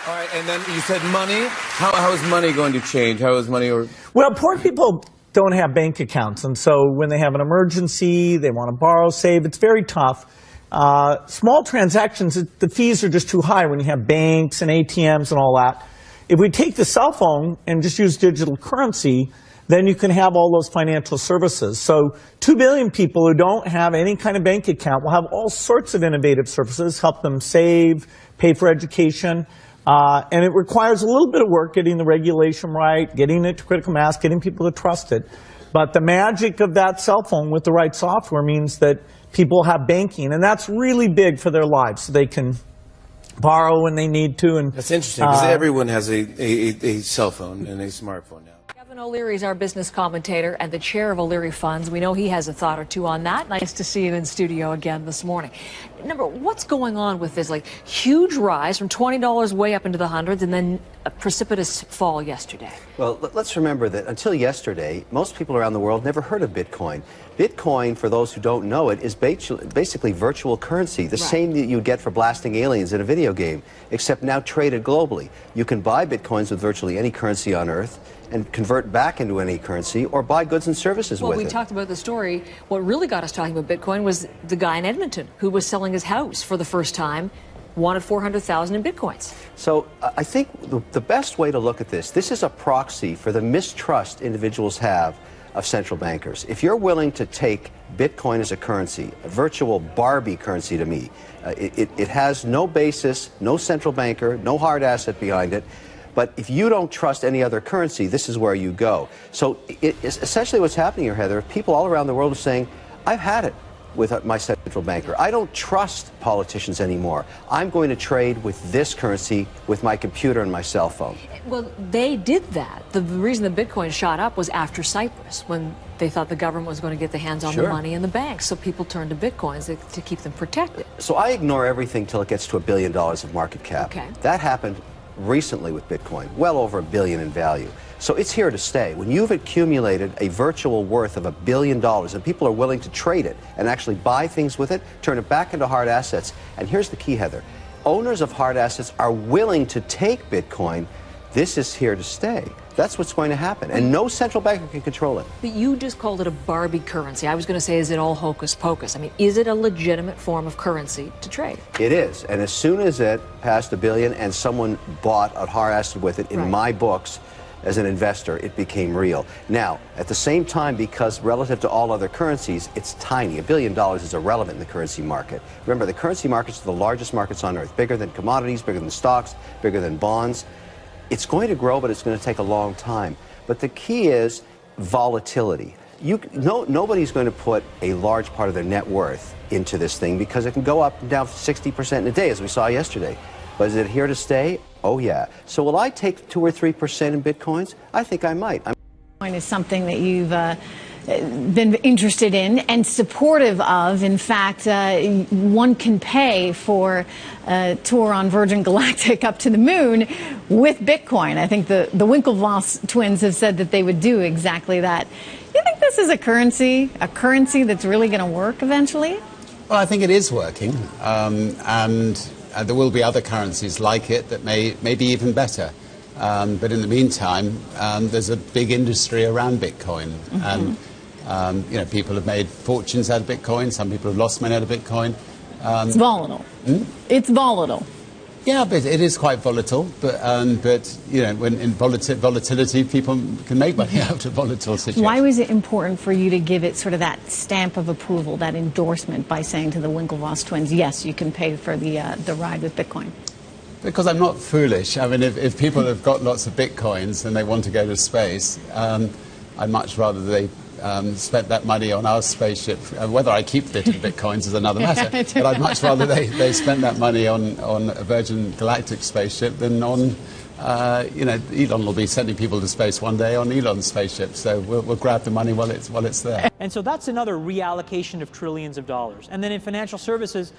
All right, and then you said money. How is money going to change? How is money or... Well, poor people don't have bank accounts, and so when they have an emergency, they want to borrow, save, it's very tough. Small transactions, the fees are just too high when you have banks and ATMs and all that. If we take the cell phone and just use digital currency, then you can have all those financial services. So 2 billion people who don't have any kind of bank account will have all sorts of innovative services, help them save, pay for education. And it requires a little bit of work getting the regulation right, getting it to critical mass, getting people to trust it. But the magic of that cell phone with the right software means that people have banking, and that's really big for their lives. So they can borrow when they need to. And that's interesting, because everyone has a cell phone and a smartphone now. Kevin O'Leary is our business commentator and the chair of O'Leary Funds. We know he has a thought or two on that. Nice to see you in studio again this morning. What's going on with this huge rise from $20 way up into the hundreds and then a precipitous fall yesterday? Well, let's remember that until yesterday, most people around the world never heard of Bitcoin. Bitcoin, for those who don't know it, is basically virtual currency, the same that you get for blasting aliens in a video game, except now traded globally. You can buy Bitcoins with virtually any currency on Earth and convert back into any currency or buy goods and services with it. Well, we talked about the story. What really got us talking about Bitcoin was the guy in Edmonton who was selling his house for the first time, wanted $400,000 in Bitcoins. So I think the best way to look at this is a proxy for the mistrust individuals have of central bankers. If you're willing to take Bitcoin as a currency, a virtual Barbie currency to me, it has no basis, no central banker, no hard asset behind it. But if you don't trust any other currency, this is where you go. So essentially what's happening here, Heather, people all around the world are saying, I've had it with my central banker. I don't trust politicians anymore. I'm going to trade with this currency with my computer and my cell phone. Well, they did that. The reason the Bitcoin shot up was after Cyprus, when they thought the government was going to get the hands on the money in the banks. So people turned to Bitcoins to keep them protected. So I ignore everything till it gets to $1 billion of market cap. Okay. That happened recently with Bitcoin, well over $1 billion in value. So it's here to stay. When you've accumulated a virtual worth of $1 billion and people are willing to trade it and actually buy things with it, turn it back into hard assets. And here's the key, Heather. Owners of hard assets are willing to take Bitcoin. This is here to stay. That's what's going to happen. And no central banker can control it. But you just called it a Barbie currency. I was going to say, is it all hocus pocus? I mean, is it a legitimate form of currency to trade? It is. And as soon as it passed $1 billion and someone bought a hard asset with it, in my books, as an investor, it became real. Now, at the same time, because relative to all other currencies, it's tiny. $1 billion is irrelevant in the currency market. Remember, the currency markets are the largest markets on Earth, bigger than commodities, bigger than stocks, bigger than bonds. It's going to grow, but it's going to take a long time. But the key is volatility. Nobody's going to put a large part of their net worth into this thing because it can go up and down 60% in a day, as we saw yesterday. But is it here to stay? Oh, yeah. So will I take 2 or 3% in Bitcoins? I think I might. Bitcoin is something that you've been interested in and supportive of. In fact, one can pay for a tour on Virgin Galactic up to the moon with Bitcoin. I think the Winklevoss twins have said that they would do exactly that. You think this is a currency that's really going to work eventually? Well, I think it is working, and there will be other currencies like it that may be even better. But in the meantime, there's a big industry around Bitcoin, and people have made fortunes out of Bitcoin. Some people have lost money out of Bitcoin. It's volatile. It's volatile. Yeah, but it is quite volatile. But when in volatility, people can make money out of volatile situations. Why was it important for you to give it sort of that stamp of approval, that endorsement, by saying to the Winklevoss twins, yes, you can pay for the ride with Bitcoin? Because I'm not foolish. I mean, if people have got lots of Bitcoins and they want to go to space, I'd much rather they spent that money on our spaceship. Whether I keep the Bitcoins is another matter, but I'd much rather they spent that money on a Virgin Galactic spaceship than on, Elon will be sending people to space one day on Elon's spaceship, so we'll grab the money while it's there. And so that's another reallocation of trillions of dollars. And then in financial services,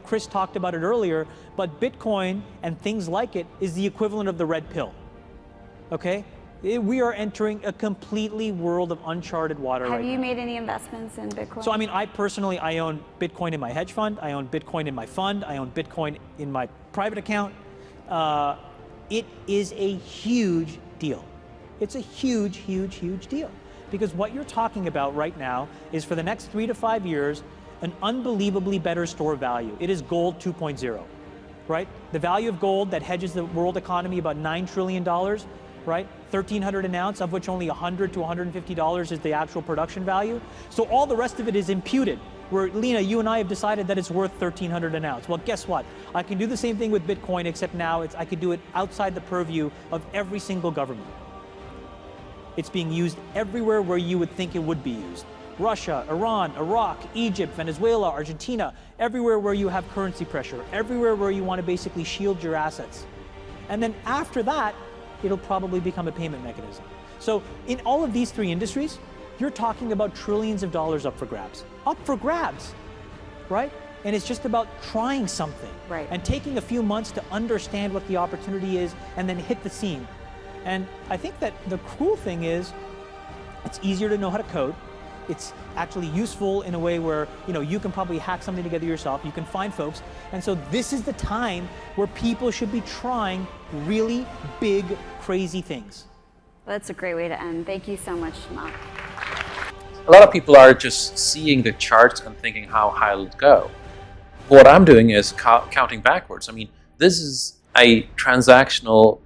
Chris talked about it earlier, but Bitcoin and things like it is the equivalent of the red pill, okay? We are entering a completely world of uncharted water right now. Have you made any investments in Bitcoin? So, I personally own Bitcoin in my hedge fund. I own Bitcoin in my fund. I own Bitcoin in my private account. it is a huge deal. It's a huge, huge, huge deal. Because what you're talking about right now is for the next 3 to 5 years, an unbelievably better store value. It is gold 2.0, right? The value of gold that hedges the world economy about $9 trillion, right? 1,300 an ounce, of which only $100 to $150 is the actual production value. So all the rest of it is imputed, where, Lena, you and I have decided that it's worth 1,300 an ounce. Well, guess what? I can do the same thing with Bitcoin, except now I can do it outside the purview of every single government. It's being used everywhere where you would think it would be used. Russia, Iran, Iraq, Egypt, Venezuela, Argentina, everywhere where you have currency pressure, everywhere where you want to basically shield your assets. And then after that, it'll probably become a payment mechanism. So in all of these three industries, you're talking about trillions of dollars up for grabs. Up for grabs, right? And it's just about trying something. Right. And taking a few months to understand what the opportunity is and then hit the scene. And I think that the cool thing is, it's easier to know how to code. It's actually useful in a way where, you can probably hack something together yourself. You can find folks. And so this is the time where people should be trying really big, crazy things. That's a great way to end. Thank you so much, Mark. A lot of people are just seeing the charts and thinking how high it'll go. What I'm doing is counting backwards. I mean, this is a transactional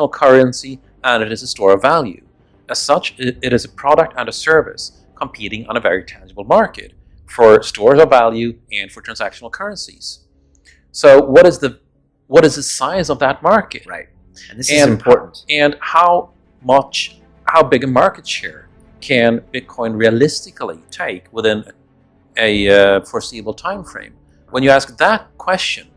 currency, and it is a store of value. As such, it is a product and a service competing on a very tangible market for stores of value and for transactional currencies. So what is the size of that market? Right. And this is important. And how big a market share can Bitcoin realistically take within a foreseeable time frame? When you ask that question,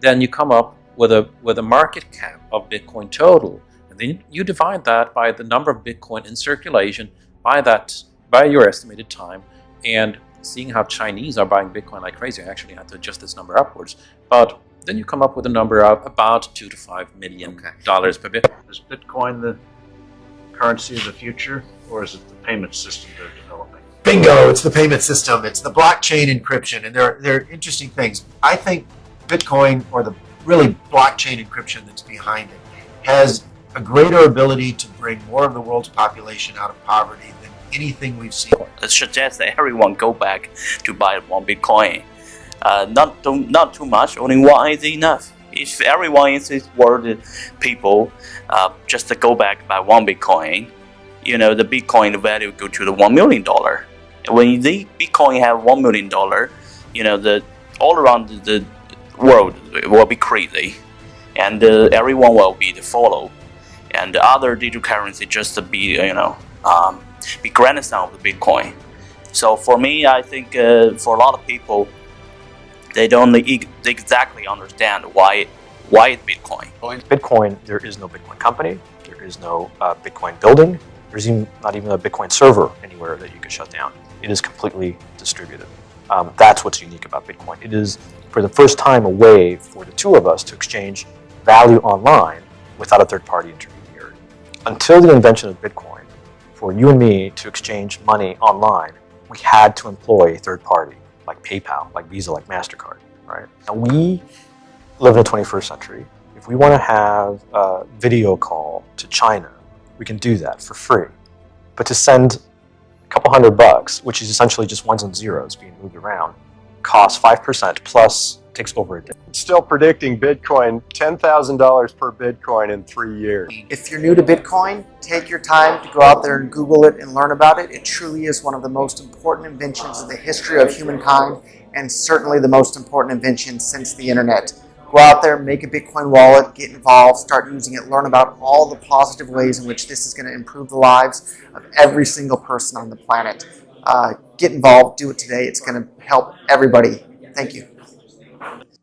then you come up with a market cap of Bitcoin total, and then you divide that by the number of Bitcoin in circulation by your estimated time, and seeing how Chinese are buying Bitcoin like crazy, I actually had to adjust this number upwards, but then you come up with a number of about $2 to $5 million per Bitcoin. Is Bitcoin the currency of the future, or is it the payment system they're developing? Bingo! It's the payment system. It's the blockchain encryption, and they're interesting things. I think Bitcoin, or the really blockchain encryption that's behind it, has a greater ability to bring more of the world's population out of poverty than anything we've seen. It suggests that everyone go back to buy one Bitcoin. Not too much, only one is enough. If everyone in this world, people, just to go back by one Bitcoin, the Bitcoin value go to the $1 million. When the Bitcoin have $1 million, all around the world will be crazy, and everyone will be the follow, and the other digital currency just to be be grandson of the Bitcoin. So for me, I think for a lot of people, they don't exactly understand why it's Bitcoin. Bitcoin, there is no Bitcoin company, there is no Bitcoin building, there's not even a Bitcoin server anywhere that you can shut down. It is completely distributed. That's what's unique about Bitcoin. It is, for the first time, a way for the two of us to exchange value online without a third-party intermediary. Until the invention of Bitcoin, for you and me to exchange money online, we had to employ a third party, like PayPal, like Visa, like MasterCard, right? And we live in the 21st century. If we want to have a video call to China, we can do that for free. But to send a couple $100, which is essentially just ones and zeros being moved around, costs 5% plus takes over a day. Still predicting Bitcoin, $10,000 per Bitcoin in 3 years. If you're new to Bitcoin, take your time to go out there and Google it and learn about it. It truly is one of the most important inventions in the history of humankind, and certainly the most important invention since the internet. Go out there, make a Bitcoin wallet, get involved, start using it, learn about all the positive ways in which this is going to improve the lives of every single person on the planet. Get involved, do it today. It's going to help everybody. Thank you.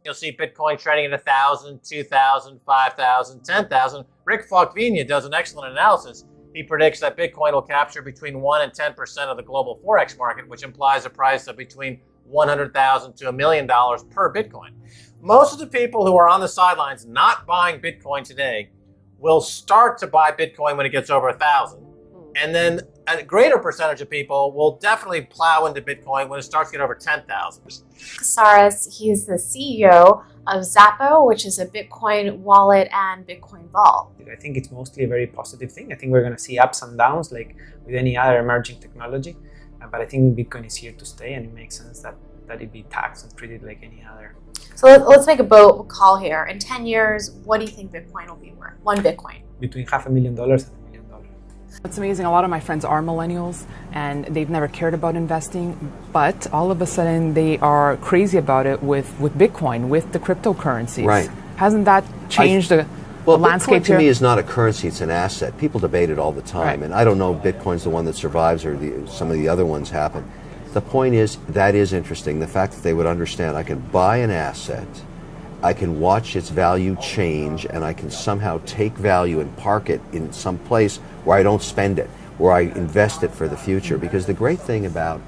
You'll see Bitcoin trading at 1,000, 2,000, 5,000, 10,000. Rick Falkvenia does an excellent analysis. He predicts that Bitcoin will capture between 1 and 10% of the global Forex market, which implies a price of between $100,000 to $1 million per Bitcoin. Most of the people who are on the sidelines not buying Bitcoin today will start to buy Bitcoin when it gets over 1,000. And then a greater percentage of people will definitely plow into Bitcoin when it starts to get over 10,000. Casares, he's the CEO of Zappo, which is a Bitcoin wallet and Bitcoin vault. I think it's mostly a very positive thing. I think we're going to see ups and downs like with any other emerging technology. But I think Bitcoin is here to stay, and it makes sense that it be taxed and treated like any other. So let's make a bold call here. In 10 years, what do you think Bitcoin will be worth? One Bitcoin. Between $500,000 and $1 million. It's amazing. A lot of my friends are millennials and they've never cared about investing, but all of a sudden they are crazy about it with Bitcoin, with the cryptocurrencies. Right. Hasn't that changed the landscape Bitcoin to here? me is not a currency, it's an asset. People debate it all the time, Right. and I don't know if Bitcoin's the one that survives or some of the other ones happen. The point is, that is interesting, the fact that they would understand I can buy an asset, I can watch its value change, and I can somehow take value and park it in some place where I don't spend it, where I invest it for the future. Because the great thing about,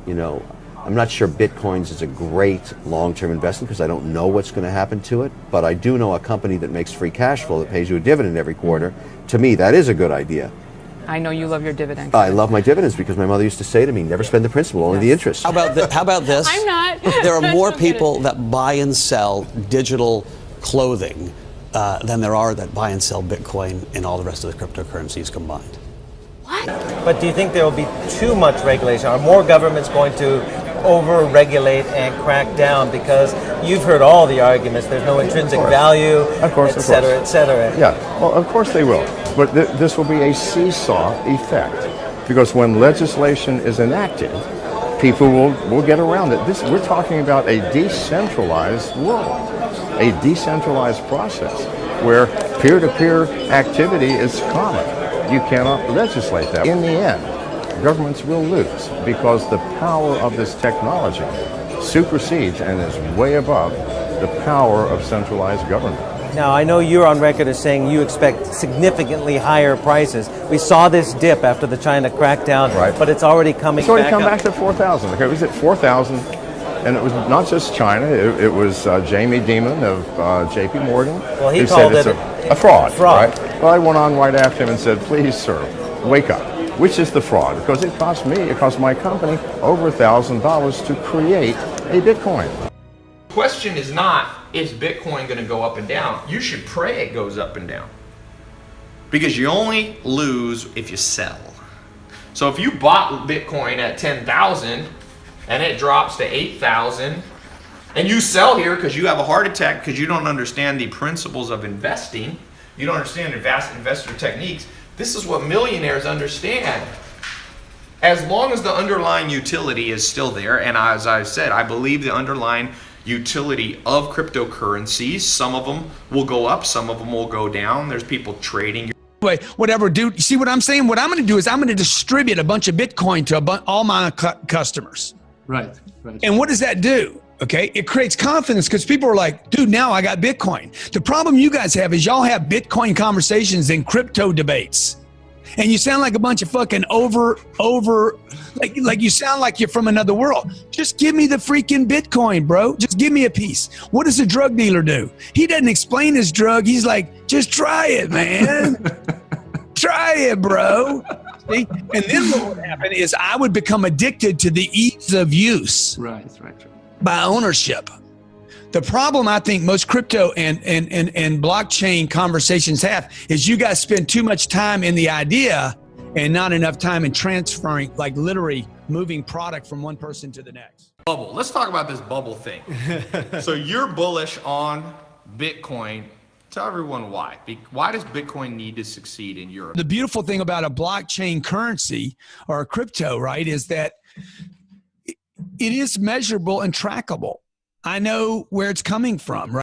I'm not sure Bitcoins is a great long-term investment because I don't know what's going to happen to it, but I do know a company that makes free cash flow that pays you a dividend every quarter. To me, that is a good idea. I know you love your dividend. I love my dividends because my mother used to say to me, never spend the principal, only the interest. How about this? I'm not. There are more people that buy and sell digital clothing than there are that buy and sell Bitcoin and all the rest of the cryptocurrencies combined. But do you think there will be too much regulation? Are more governments going to over-regulate and crack down? Because you've heard all the arguments. There's no intrinsic value, et cetera, et cetera. Yeah, well, of course they will. But this will be a seesaw effect. Because when legislation is enacted, people will get around it. We're talking about a decentralized world, a decentralized process where peer-to-peer activity is common. You cannot legislate that. In the end, governments will lose because the power of this technology supersedes and is way above the power of centralized government. Now, I know you're on record as saying you expect significantly higher prices. We saw this dip after the China crackdown, right, but it's already coming back up. It's already come back to 4,000. Okay, it was at 4,000, and it was not just China. It was Jamie Dimon of J.P. Morgan. Well, he who called said it a fraud. Right? Well, I went on right after him and said, please, sir, wake up. Which is the fraud? Because it cost my company over $1,000 to create a Bitcoin. The question is not, is Bitcoin going to go up and down? You should pray it goes up and down. Because you only lose if you sell. So if you bought Bitcoin at 10,000 and it drops to 8,000 and you sell here because you have a heart attack because you don't understand the principles of investing, you don't understand advanced investor techniques, this is what millionaires understand. As long as the underlying utility is still there, and as I've said, I believe the underlying utility of cryptocurrencies, some of them will go up, some of them will go down. There's people trading. Whatever, dude. You see what I'm saying? What I'm going to do is I'm going to distribute a bunch of Bitcoin to all my customers. Right. And what does that do? Okay, it creates confidence because people are like, dude, now I got Bitcoin. The problem you guys have is y'all have Bitcoin conversations and crypto debates. And you sound like a bunch of fucking like you sound like you're from another world. Just give me the freaking Bitcoin, bro. Just give me a piece. What does a drug dealer do? He doesn't explain his drug. He's like, just try it, man. Try it, bro. See? And then what would happen is I would become addicted to the ease of use. Right. By ownership. The problem I think most crypto and blockchain conversations have is you guys spend too much time in the idea and not enough time in transferring, like literally moving product from one person to the next. Bubble. Let's talk about this bubble thing. So you're bullish on Bitcoin. Tell everyone why. Why does Bitcoin need to succeed in Europe? The beautiful thing about a blockchain currency or a crypto, right, is that it is measurable and trackable. I know where it's coming from, right?